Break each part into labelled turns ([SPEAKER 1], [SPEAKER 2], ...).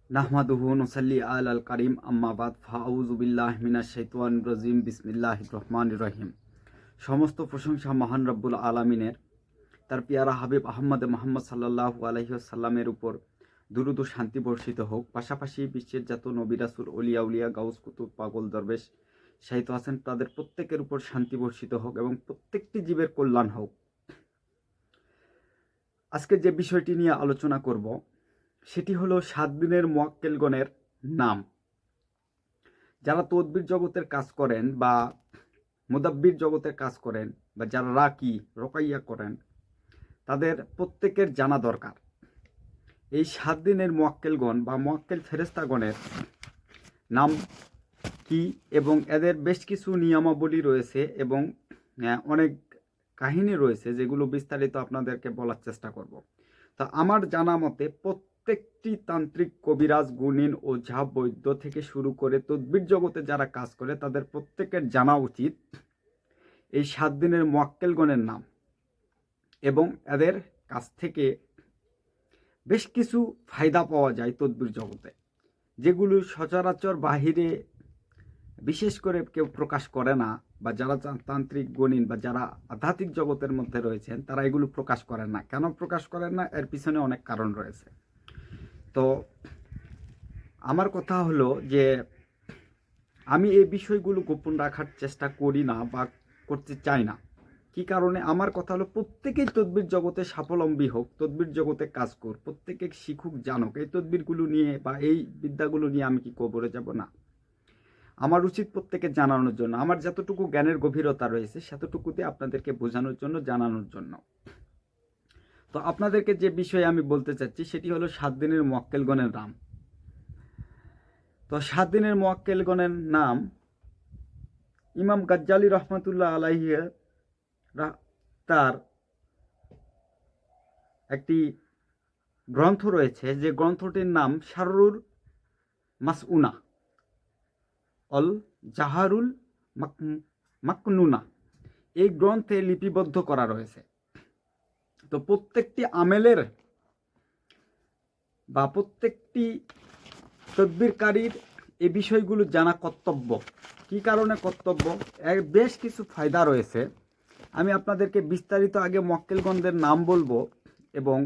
[SPEAKER 1] নাহমাদুহু নুসাল্লি আলাল কারিম আম্মা বাদ ফাউযু বিল্লাহি মিনাশ শাইতানির রাজিম বিসমিল্লাহির রহমানির রহিম। সমস্ত প্রশংসা মহান রব্বুল আলামিনের, তার পিয়ারা হাবিব আহমদ মুহাম্মদ সাল্লাল্লাহু আলাইহি ওয়াসাল্লামের উপর দুরূদ ও শান্তি বর্ষিত হোক। পাশাপাশি বিশ্বের যত নবী রাসূল, অলিয়া উলিয়া, গাউস কুতুব, পাগল দরবেশ শাহিদ আছেন, তাদের প্রত্যেকের উপর শান্তি বর্ষিত হোক এবং প্রত্যেকটি জীবের কল্যাণ হোক। আজকে যে বিষয়টি নিয়ে আলোচনা করব সেটি হলো 7 দিনের মুয়াক্কেলগণের নাম। যারা তদবির জগতের কাজ করেন বা মুদাব্বির জগতের কাজ করেন বা যারা রাকি রকাইয়া করেন, তাদের প্রত্যেকের জানা দরকার এই 7 দিনের মুয়াক্কেলগণ বা মুয়াক্কেল ফেরেশতাগণের নাম কি, এবং এদের বেশ কিছু নিয়মাবলী রয়েছে এবং অনেক কাহিনী রয়েছে যেগুলো বিস্তারিত আপনাদেরকে বলার চেষ্টা করব। তা আমার জানা মতে প্রত্যেকটি তান্ত্রিক, কবিরাজ, গুণিন, ওঝা, বৈদ্য থেকে শুরু করে তদবির জগতে যারা কাজ করে তাদের প্রত্যেকের জানা উচিত এই 7 দিনের মুয়াক্কেলগণের নাম, এবং এদের কাছ থেকে বেশ কিছু ফায়দা পাওয়া যায় তদবির জগতে, যেগুলো সচরাচর বাহিরে বিশেষ করে কেউ প্রকাশ করে না, বা যারা তান্ত্রিক, গণিন বা যারা আধ্যাত্মিক জগতের মধ্যে রয়েছেন তারা এগুলো প্রকাশ করেন না। কেন প্রকাশ করেন না, এর পিছনে অনেক কারণ রয়েছে। তো আমার কথা হলো যে আমি এই বিষয়গুলো গোপন রাখার চেষ্টা করি না বা করতে চাই না। কি কারণে? আমার কথা হলো প্রত্যেকেই তদবির জগতে স্বাবলম্বী হোক, তদবির জগতে কাজ করুক, প্রত্যেকে শিখুক, জানুক। এই তদবিরগুলো নিয়ে বা এই বিদ্যাগুলো নিয়ে আমি কি কবরে যাব? না। আমার উচিত প্রত্যেকে জানানোর জন্য, আমার যতটুকু জ্ঞানের গভীরতা রয়েছে সেতটুকুতে আপনাদেরকে বোঝানোর জন্য, জানানোর জন্য। তো আপনাদেরকে যে বিষয়ে আমি বলতে চাচ্ছি সেটি হলো 7 দিনের মুয়াক্কেলগণের নাম। তো 7 দিনের মুয়াক্কেলগণের নাম ইমাম গাজ্জালি রহমাতুল্লাহ আলাইহি তার একটি গ্রন্থ রয়েছে, যে গ্রন্থটির নাম শাররুল মাসউনা অল জাহারুল মাকনুনা। এই গ্রন্থে লিপিবদ্ধ করা রয়েছে। তো প্রত্যেকটি আমেলের বা প্রত্যেকটি তদবিরকারীর এই বিষয়গুলো জানা কর্তব্য। কি কারণে কর্তব্য? এর বেশ কিছু ফায়দা রয়েছে। আমি আপনাদেরকে বিস্তারিত আগে মুয়াক্কেলগণদের নাম বলবো এবং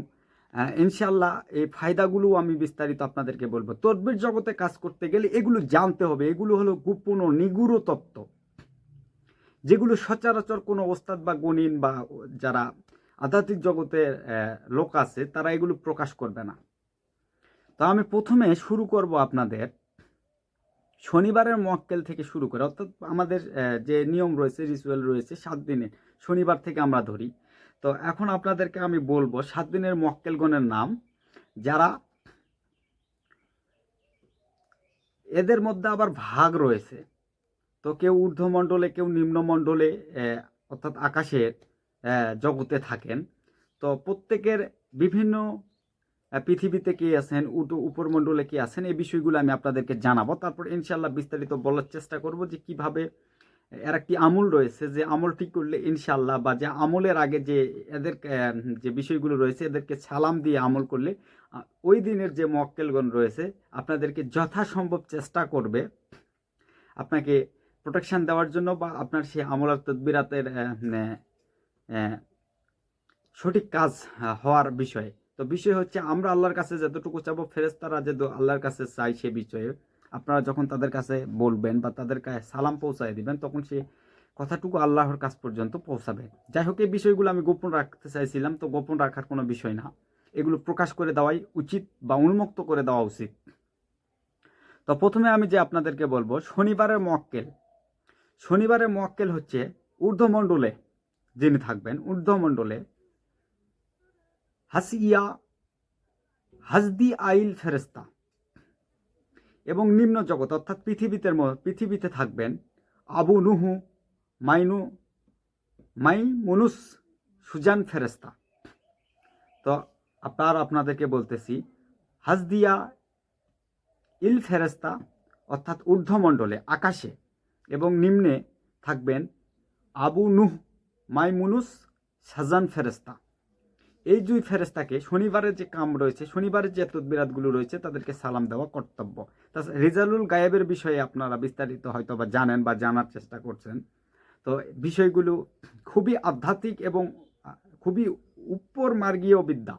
[SPEAKER 1] ইনশাল্লাহ এই ফায়দাগুলো আমি বিস্তারিত আপনাদেরকে বলবো। তদবির জগতে কাজ করতে গেলে এগুলো জানতে হবে। এগুলো হলো গোপন ও নিগূঢ় তত্ত্ব, যেগুলো সচরাচর কোনো ওস্তাদ বা গণিন বা যারা আধ্যাত্মিক জগতের লোক আছে তারা এগুলো প্রকাশ করবে না। তো আমি প্রথমে শুরু করব আপনাদের শনিবারের মুয়াক্কেল থেকে শুরু করে, অর্থাৎ আমাদের যে নিয়ম রয়েছে, রিচুয়াল রয়েছে 7 দিনের, শনিবার থেকে আমরা ধরি। তো এখন আপনাদেরকে আমি বলবো 7 দিনের মুয়াক্কেলগণের নাম, যারা এদের মধ্যে আবার ভাগ রয়েছে। তো কেউ ঊর্ধ্বমণ্ডলে, কেউ নিম্নমণ্ডলে, অর্থাৎ আকাশের জগতে থাকেন। তো প্রত্যেকের বিভিন্ন পৃথিবীতে কে আছেন, উপরমণ্ডলে কে আছেন, এই বিষয়গুলো আমি আপনাদেরকে জানাবো। তারপর ইনশাল্লাহ বিস্তারিত বলার চেষ্টা করব যে কিভাবে এর একটি আমল রয়েছে, যে আমলটি করলে ইনশাল্লাহ, বা যে আমলের আগে যে এদের যে বিষয়গুলো রয়েছে এদেরকে সালাম দিয়ে আমল করলে ওই দিনের যে মুয়াক্কেলগণ রয়েছে আপনাদেরকে যথাসম্ভব চেষ্টা করবে আপনাকে প্রোটেকশন দেওয়ার জন্য, বা আপনার সেই আমল আর তদবিরাতের সঠিক কাজ হওয়ার বিষয়ে। তো বিষয় হচ্ছে আমরা আল্লাহর কাছে যতটুকু চাবো, ফেরেশতারা যে আল্লাহর কাছে চাই সে বিষয়ে আপনারা যখন তাদের কাছে বলবেন বা তাদের কাছে সালাম পৌঁছায় দিবেন, তখন সে কথাটুকু আল্লাহর কাছ পর্যন্ত পৌঁছাবে। যাই হোক, এই বিষয়গুলো আমি গোপন রাখতে চাইছিলাম। তো গোপন রাখার কোনো বিষয় না, এগুলো প্রকাশ করে দেওয়াই উচিত বা উন্মুক্ত করে দেওয়া উচিত। তো প্রথমে আমি যে আপনাদেরকে বলবো শনিবারের মুয়াক্কেল। শনিবারের মুয়াক্কেল হচ্ছে ঊর্ধ্বমণ্ডলে যিনি থাকবেন, ঊর্ধ্বমণ্ডলে হাসিয়া হাসদি আইল ফেরেস্তা, এবং নিম্ন জগৎ অর্থাৎ পৃথিবীতে থাকবেন আবু নুহু মাইমুনুস সুজান ফেরেস্তা। তো আপনাদেরকে বলতেছি হাসদিয়া ইল ফেরেস্তা অর্থাৎ ঊর্ধ্বমণ্ডলে আকাশে, এবং নিম্নে থাকবেন আবু নুহ মাইমুনুস সাজান ফেরেস্তা। এই দুই ফেরেশতাকে শনিবারের যে কাম রয়েছে, শনিবারের যে তদবিরাতগুলো রয়েছে তাদেরকে সালাম দেওয়া কর্তব্য। তাছাড়া রিজালুল গায়েবের বিষয়ে আপনারা বিস্তারিত হয়তো বা জানেন বা জানার চেষ্টা করছেন। তো বিষয়গুলো খুবই আধ্যাত্মিক এবং খুবই উপর মার্গীয় বিদ্যা।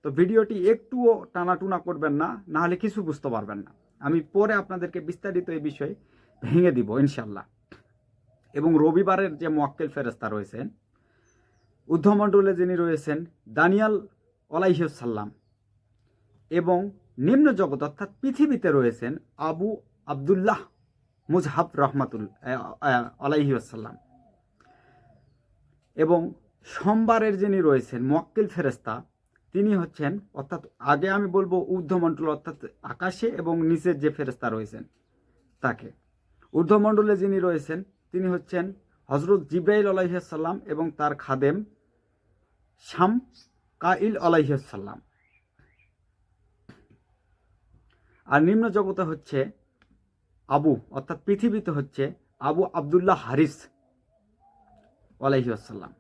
[SPEAKER 1] তো ভিডিওটি একটুও টানাটুনা করবেন না, নাহলে কিছু বুঝতে পারবেন না। আমি পরে আপনাদেরকে বিস্তারিত এই বিষয়ে ভেঙে দিব ইনশাল্লাহ। এবং রবিবারের যে মুয়াক্কেল ফেরেশতা রয়েছেন, ঊর্ধ্বমণ্ডলে যিনি রয়েছেন দানিয়াল আলাইহিসসালাম, এবং নিম্ন জগৎ অর্থাৎ পৃথিবীতে রয়েছেন আবু আবদুল্লাহ মুজহাব রহমাতুল আলাইহিসসালাম। এবং সোমবারের যিনি রয়েছেন মুয়াক্কিল ফেরেশতা, তিনি হচ্ছেন, অর্থাৎ আগে আমি বলবো ঊর্ধ্বমণ্ডল অর্থাৎ আকাশে এবং নিচের যে ফেরেশতা রয়েছেন তাকে। ঊর্ধ্বমণ্ডলে যিনি রয়েছেন তিনি হচ্ছেন হজরত জিব্রাইল আলাইহিসসালাম এবং তার খাদেম শাম কাইল আলাইহিসসালাম। আর নিম্ন জগতে হচ্ছে আবু, অর্থাৎ পৃথিবীতে হচ্ছে আবু আবদুল্লাহ হারিস আলাইহিসসালাম।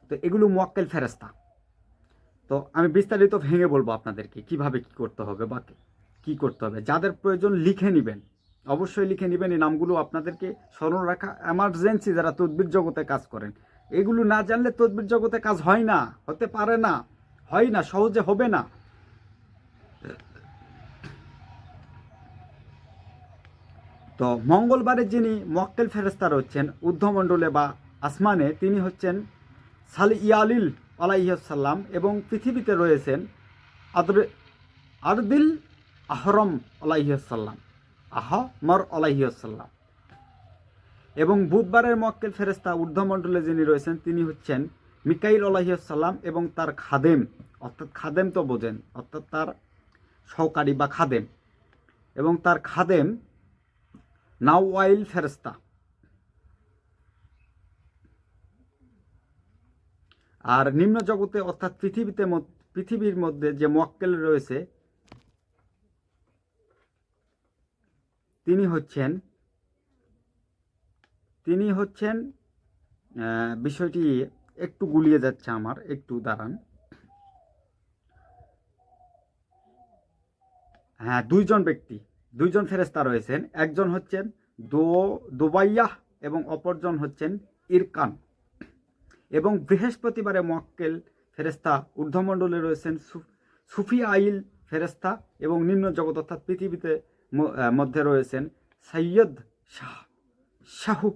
[SPEAKER 1] তো এগুলো মুয়াক্কেল ফেরেশতা। তো আমি বিস্তারিত ভেঙে বলবো আপনাদেরকে কিভাবে কি করতে হবে বা কি করতে হবে। যাদের প্রয়োজন লিখে নেবেন, অবশ্যই লিখে নেবেন। এই নামগুলো আপনাদেরকে স্মরণ রাখা এমার্জেন্সি। যারা তদবির জগতে কাজ করেন, এগুলো না জানলে তদবির জগতে কাজ হয় না, হতে পারে না, হয় না, সহজে হবে না। তো মঙ্গলবারে যিনি মুয়াক্কেল ফেরেশতা রয়েছেন ঊর্ধ্বমণ্ডলে বা আসমানে, তিনি হচ্ছেন সালিয়ালিল আলাইহিসসালাম এবং পৃথিবীতে রয়েছেন আরদিল আহরম আলাইহিসসালাম, আহমর আলাইহিসসালাম। এবং বুধবারের মুয়াক্কেল ফেরেশতা ঊর্ধ্বমণ্ডলে যিনি রয়েছেন তিনি হচ্ছেন মিকাইল আলাইহিসসালাম এবং তার খাদেম, অর্থাৎ খাদেম তো বোঝেন, অর্থাৎ তার সহকারী বা খাদেম, এবং তার খাদেম নাওয়াইল ফেরেশতা। আর নিম্ন জগতে অর্থাৎ পৃথিবীর মধ্যে যে মুয়াক্কেল রয়েছে তিনি হচ্ছেন বিষয়টি একটু গুলিয়ে যাচ্ছে আমার, একটু দাঁড়ান। হ্যাঁ, দুইজন ফেরেশতা রয়েছেন। একজন হচ্ছেন দোবাইয়াহ এবং অপরজন হচ্ছেন ইরকান। এবং বৃহস্পতিবারে মুয়াক্কেল ফেরেশতা ঊর্ধ্বমণ্ডলে রয়েছেন সুফিয়াইল ফেরেশতা এবং নিম্ন জগৎ অর্থাৎ পৃথিবীতে মধ্যে রয়েছেন সৈয়দ শাহু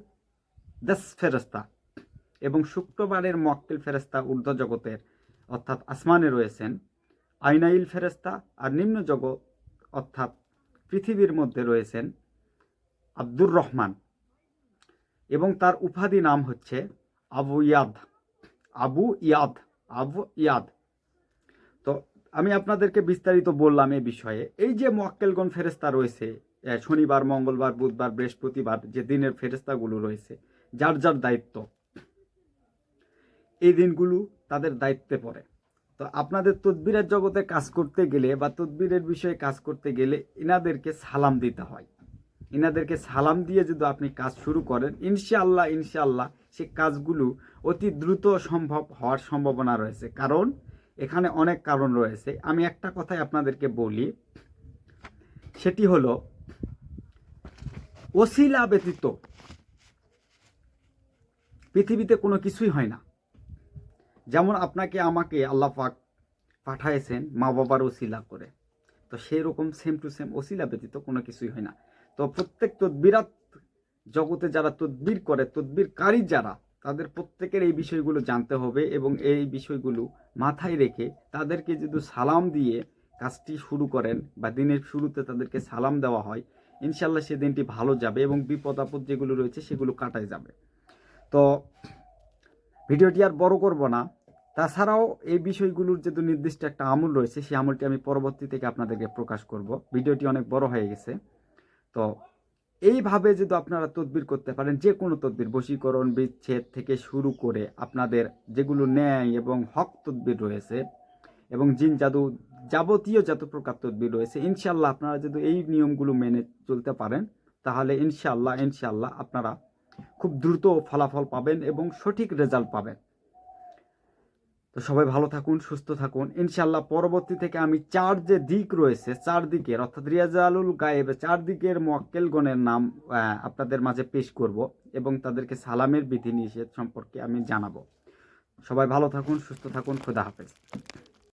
[SPEAKER 1] দাস ফেরেশতা। এবং শুক্রবারের মুয়াক্কেল ফেরেশতা ঊর্ধ্ব জগতের অর্থাৎ আসমানে রয়েছেন আইনাইল ফেরেশতা। আর নিম্ন জগৎ অর্থাৎ পৃথিবীর মধ্যে রয়েছেন আব্দুর রহমান, এবং তার উপাধি নাম হচ্ছে আবু ইয়াদ। তো আমি আপনাদেরকে বিস্তারিত বললাম এই বিষয়ে। এই যে মুয়াক্কেলগণ ফেরেশতা রয়েছে, শনিবার, মঙ্গলবার, বুধবার, বৃহস্পতিবার যে দিনের ফেরেশতাগুলো রয়েছে, যার যার দায়িত্ব, এই দিনগুলো তাদের দায়িত্বে পড়ে। তো আপনাদের তদবিরের জগতে কাজ করতে গেলে বা তদবিরের বিষয়ে কাজ করতে গেলে ইনাদেরকে সালাম দিতে হয়। ইনাদেরকে সালাম দিয়ে যদি আপনি কাজ শুরু করেন, ইনশাআল্লাহ সে কাজগুলো অতি দ্রুত সম্ভব হওয়ার সম্ভাবনা রয়েছে। কারণ এখানে অনেক কারণ রয়েছে। আমি একটা কথাই আপনাদেরকে বলি, সেটি হলো ওসিলা ব্যতীত পৃথিবীতে কোনো কিছুই হয় না। যেমন আপনাকে আমাকে আল্লাহ পাক পাঠাইছেন মা বাবার ওসিলা করে, তো সেই রকম সেম টু সেম ওসিলা ব্যতীত কোনো কিছুই হয় না। তো প্রত্যেক তদবিরাত জগতে যারা তদবির করে, তদবিরকারী যারা, তাদের প্রত্যেকের এই বিষয়গুলো জানতে হবে এবং এই বিষয়গুলো মাথায় রেখে তাদেরকে যদি সালাম দিয়ে কাজটি শুরু করেন বা দিনের শুরুতে তাদেরকে সালাম দেওয়া হয়, ইনশাল্লাহ সে দিনটি ভালো যাবে এবং বিপদ আপদ যেগুলো রয়েছে সেগুলো কাটাই যাবে। তো ভিডিওটি আর বড় করব না। তাছাড়াও এই বিষয়গুলোর যে নির্দিষ্ট একটা আমল রয়েছে, সেই আমলটি আমি পরবর্তী থেকে আপনাদেরকে প্রকাশ করব। ভিডিওটি অনেক বড় হয়ে গেছে। তো এইভাবে যদি আপনারা তদবির করতে পারেন, যে কোনো তদবির, বশীকরণ, বিচ্ছেদ থেকে শুরু করে আপনাদের যেগুলো ন্যায় এবং হক তদবির রয়েছে এবং জিন জাদু যাবতীয় যত প্রকার তদবির রয়েছে, ইনশাল্লাহ আপনারা যদি এই নিয়মগুলো মেনে চলতে পারেন, তাহলে ইনশাল্লাহ আপনারা খুব দ্রুত ফলাফল পাবেন এবং সঠিক রেজাল্ট পাবেন। তো সবাই ভালো থাকুন, সুস্থ থাকুন ইনশাল্লাহ। পরবর্তী থেকে আমি 4 যে দিক রয়েছে, 4 দিকের অর্থাৎ রিয়াজালুল গায়েব 4 দিকের মুয়াক্কেলগণের নাম আপনাদের মাঝে পেশ করব এবং তাদেরকে সালামের বিধি নিষেধ সম্পর্কে আমি জানাবো। সবাই ভালো থাকুন, সুস্থ থাকুন, খোদা হাফেজ।